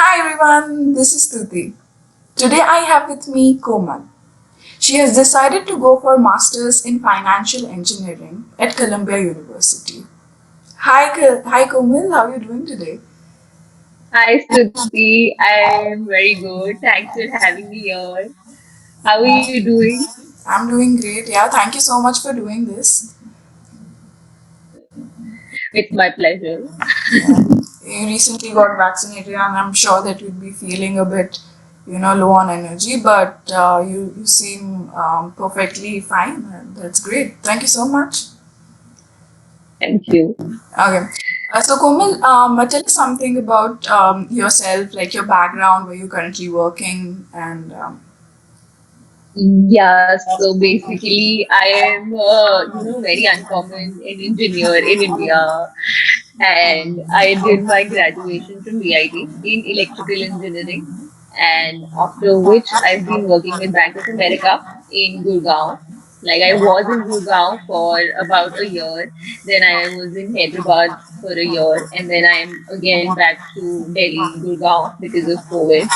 Hi everyone, this is Tuti. Today I have with me Komal. She has decided to go for Masters in Financial Engineering at Columbia University. Hi Komal, how are you doing today? Hi, Stuti. I'm very good. Thanks for having me here. How are you doing? I'm doing great. Yeah, thank you so much for doing this. It's my pleasure. Yeah, you recently got vaccinated, and I'm sure that you'd be feeling a bit, low on energy, but you seem perfectly fine. And that's great. Thank you so much. Thank you. Okay. So Komal, tell us something about yourself, like your background, where you're currently working, and Yeah, so basically, I am, very uncommon an engineer in India, and I did my graduation from VIT in electrical engineering, and after which I've been working with Bank of America in Gurgaon. Like I was in Gurgaon for about a year, then I was in Hyderabad for a year, and then I'm again back to Delhi, Gurgaon because of COVID.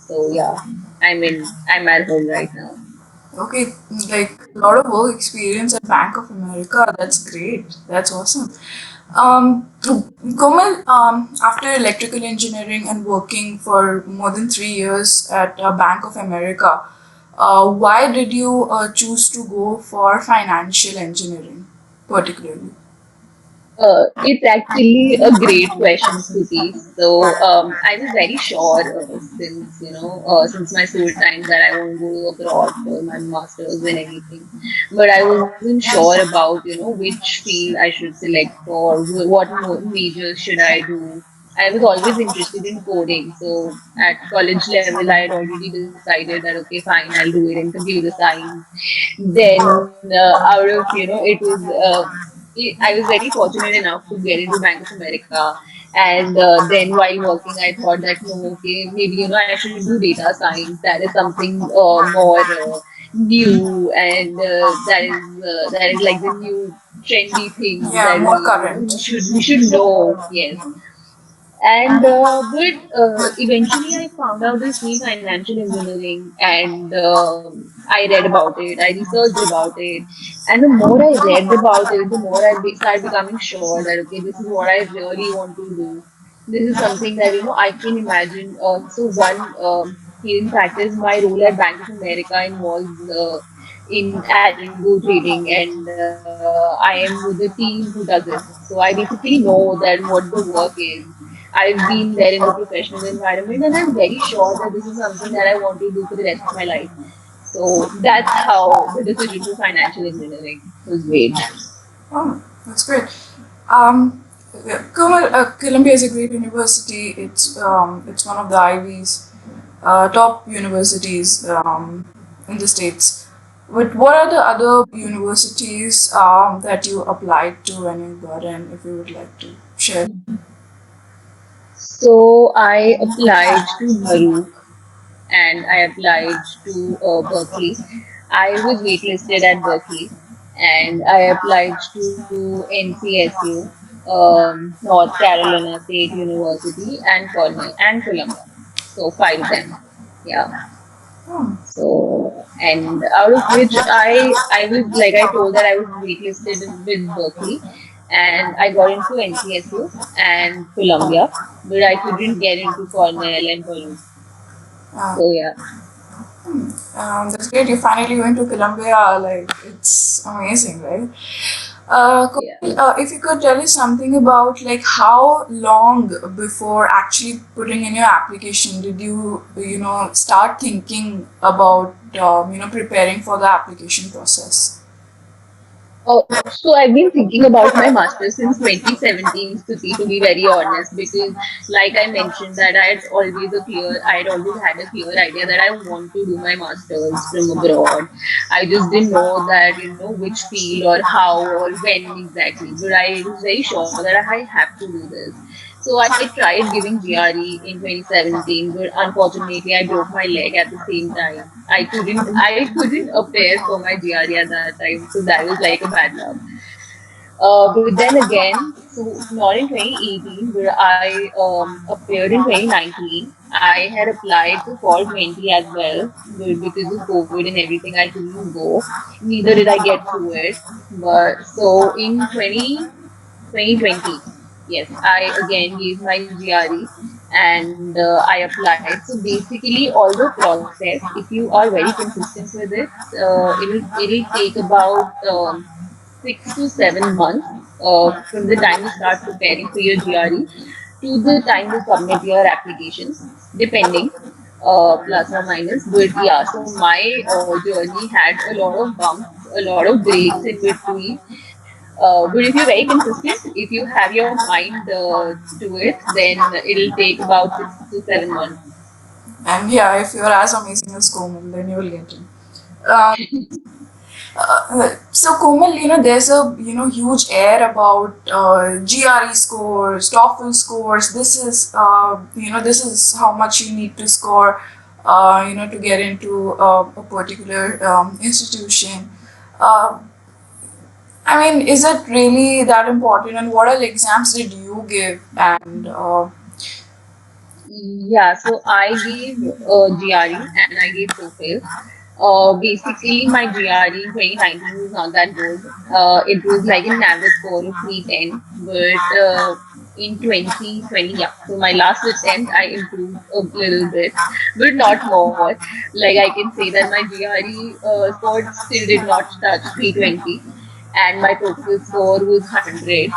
So yeah, I'm at home right now. okay, like a lot of work experience at Bank of America. That's great. That's awesome. Komal, after electrical engineering and working for more than 3 years at Bank of America, why did you choose to go for financial engineering, particularly? It's actually a great question, Stuti. So, I was very sure since my school times that I want to go abroad for my masters and everything. But I wasn't sure about, which field I should select for, what majors should I do. I was always interested in coding. So, at college level, I had already decided that, okay, fine, I'll do it in computer science. Then, out of, I was very fortunate enough to get into Bank of America. And then while working, I thought that no, okay, maybe I should do data science. That is something more new, and that is like the new trendy thing Yeah, that more we current. we should know. Yes. And but eventually, I found out this field, financial engineering, and I read about it. I researched about it, and the more I read about it, the more started becoming sure that okay, this is what I really want to do. This is something that I can imagine. So one hidden fact is my role at Bank of America involves in algo trading, and I am with the team who does it. So I basically know that what the work is. I've been there in the professional environment, and I'm very sure that this is something that I want to do for the rest of my life. So that's how the decision to financial engineering was made. Oh, that's great. Um, Columbia is a great university. It's one of the Ivy's top universities in the states. But what are the other universities that you applied to when you got in? If you would like to share. So I applied to Baruch and I applied to Berkeley. I was waitlisted at Berkeley, and I applied to NCSU, North Carolina State University, and Cornell and Columbia. So five of them. Yeah. Oh, So, and out of which I was like I told that I was waitlisted with Berkeley, and I got into NCSU and Columbia, but I couldn't get into Cornell and Baruch. uh, So yeah. that's great. You finally went to Columbia. Like it's amazing, right? Yeah. If you could tell us something about like how long before actually putting in your application did you start thinking about preparing for the application process? Oh, so I've been thinking about my master's since 2017, Stuti, to be very honest, because like I mentioned that I had always had a clear idea that I want to do my master's from abroad. I just didn't know that, which field or how or when exactly, but I was very sure that I have to do this. So I tried giving GRE in 2017, but unfortunately I broke my leg at the same time. I couldn't appear for my GRE at that time, so that was like a bad luck. But then again, so not in 2018, but I appeared in 2019. I had applied to fall 20 as well, but because of COVID and everything, I couldn't go. Neither did I get through it. But so in 2020, yes, I again gave my GRE and I applied. So basically, all the process, if you are very consistent with it, it'll take about 6 to 7 months from the time you start preparing for your GRE to the time you submit your application, depending, plus or minus. But yeah, so my journey had a lot of bumps, a lot of breaks in between. But if you're very consistent, if you have your mind to it, then it'll take about 6 to 7 months. And yeah, if you're as amazing as Komal, then you will get in. Um, so Komal, there's a huge air about GRE scores, TOEFL scores. This is how much you need to score, to get into a particular institution. Uh, I mean, is it really that important? And what all exams did you give? And Yeah, so I gave GRE and I gave TOEFL. Basically, my GRE in 2019 was not that good. It was like an average score of 310, but in 2020, yeah, so my last attempt, I improved a little bit, but not more. Like I can say that my GRE score still did not touch 320, and my TOEFL score was 100,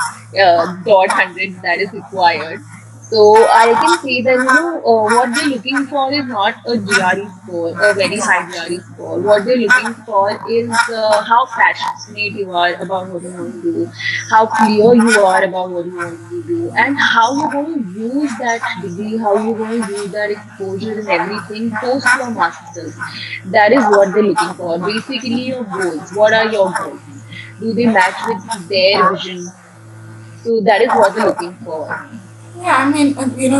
dot 100 that is required. So I can say that what they're looking for is not a GRE score, a very high GRE score. What they're looking for is how passionate you are about what you want to do, how clear you are about what you want to do, and how you're going to use that degree, how you're going to use that exposure and everything post your masters. That is what they're looking for. Basically, your goals. What are your goals? Do they match with their vision? So that is what they're looking for. yeah, I mean,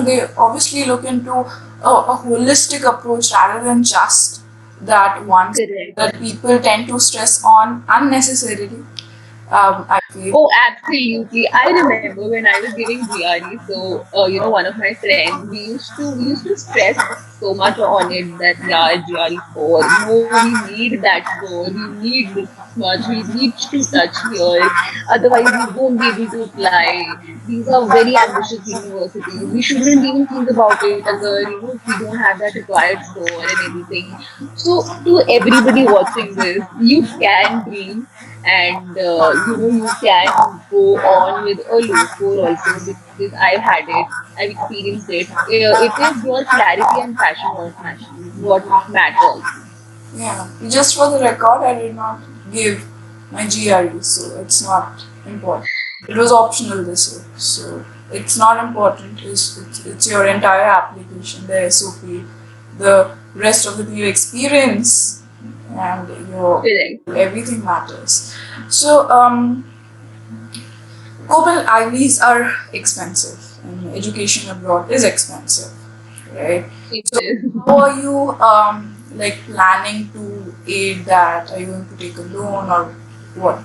they obviously look into a holistic approach rather than just that one Correct. that people tend to stress on unnecessarily. I feel. Oh, absolutely. I remember when I was giving GRE, so one of my friends, we used to stress so much on it that yeah, GRE score. No, we need that score. We need this much. We need to touch here. Otherwise, we won't be able to apply. These are very ambitious universities. We shouldn't even think about it, agar, if we don't have that required score and everything. So, to everybody watching this, you can dream and you can go on with a low score also because I've had it, I've experienced it. It is your clarity and passion what matters. Yeah, just for the record, I did not give my GRE, so it's not important. It was optional this year, so it's not important. It's your entire application, the SOP, the rest of the your experience, and your Correct. everything matters. So, global IVs are expensive, and education abroad is expensive, right? It So, is. how are you like planning to aid that? Are you going to take a loan or what?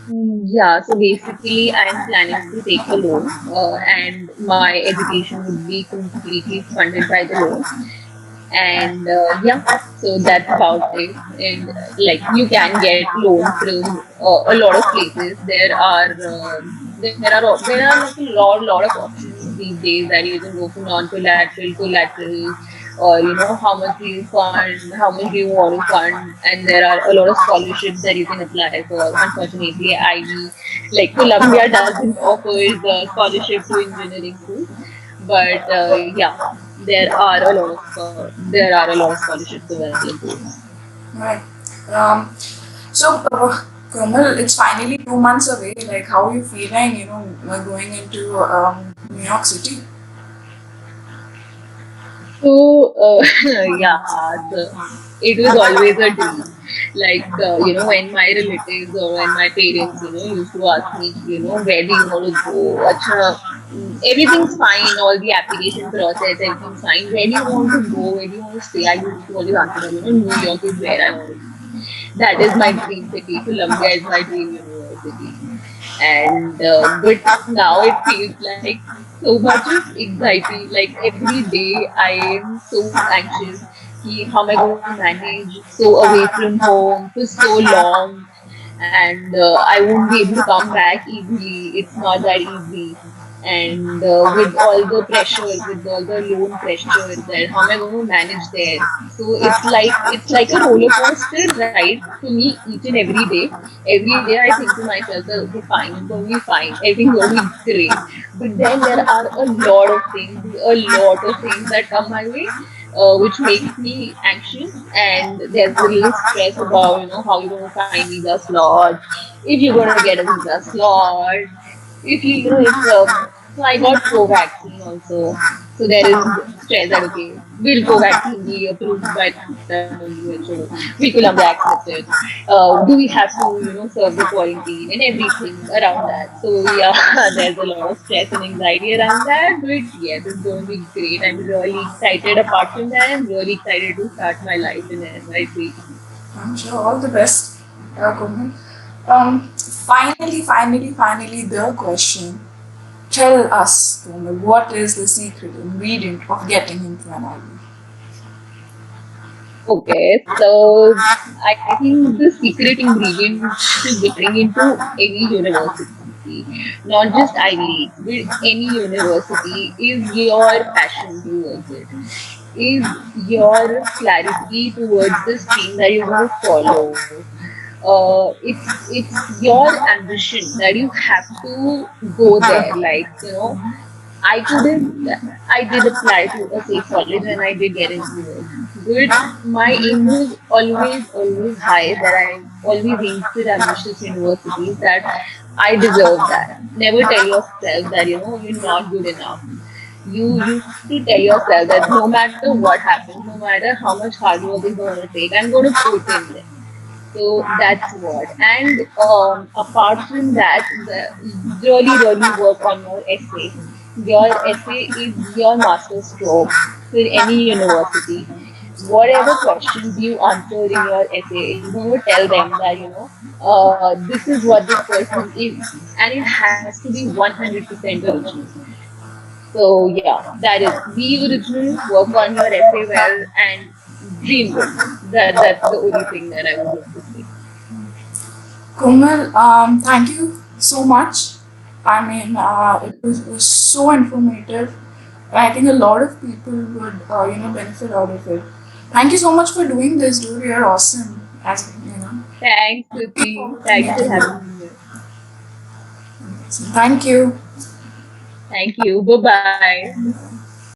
Yeah, so basically, I'm planning to take a loan, and my education would be completely funded by the loan. And yeah, so that's about it. And like you can get loan from a lot of places. There are like a lot of options these days that you can go for non-collateral, collateral, or how much do you fund, how much do you want to fund, and there are a lot of scholarships that you can apply for. Unfortunately, IB, like Columbia, doesn't offer the scholarship to engineering schools, but yeah, there are a lot of scholarships available. Right. Um, so, Komal, it's finally 2 months away. Like, how are you feeling? Going into New York City. So, yeah, so it was always a dream. Like, when my relatives or when my parents, used to ask me, where do you want to go? Acha, everything's fine, all the application process, everything's fine. Where do you want to go? Where do you want to stay? I used to always answer them, New York is where I want to be. That is my dream city. Columbia is my dream university. And but now it feels like so much of anxiety. Like every day, I am so anxious. How am I going to manage so away from home for so long? And I won't be able to come back easily. It's not that easy. And with all the pressure, with all the loan pressure, that how am I going to manage there? So it's like a roller coaster ride for me each and every day. Every day I think to myself that okay, fine, it's going to be fine, everything's going to be great. But then there are a lot of things that come my way, which makes me anxious, and there's a little stress about how you're going to find visa slots, if you're going to get a visa slot, if if so I got co-vaccine also. So there is stress that okay, will co-vaccine be approved by the WHO? Will Colombia accept it? Do we have to serve the quarantine and everything around that? So yeah, there's a lot of stress and anxiety around that. But yes, it's going to be great. I'm really excited. Apart from that, I'm really excited to start my life in NYC. I'm sure all the best, Komal. Finally, the question. Tell us, Komal, what is the secret ingredient of getting into an IB? Okay, so I think the secret ingredient to getting into any university, not just Ivy Leagues, but any university, is your passion towards it, is your clarity towards the stream that you're going to follow. It's your ambition that you have to go there. Like, I couldn't, I did apply to a safe college and I did get into it. But my aim was always high, that I always aimed for ambitious universities, that I deserve that. Never tell yourself that, you're not good enough. You have to tell yourself that no matter what happens, no matter how much hard work is going to take, I'm going to put in there. So that's what. And apart from that, really work on your essay. Your essay is your master stroke for any university. Whatever questions you answer in your essay is going to tell them that, this is what this person is. And it has to be 100% original. So yeah, that is, be original, work on your essay well, and dream big. That's the only thing that I would love to say. Komal, thank you so much. I mean, it was so informative. I think a lot of people would, benefit out of it. Thank you so much for doing this, dude. You're awesome. As Thanks, looking Kriti. forward to Thanks for meeting you. having me here. So thank you. Thank you. Bye bye.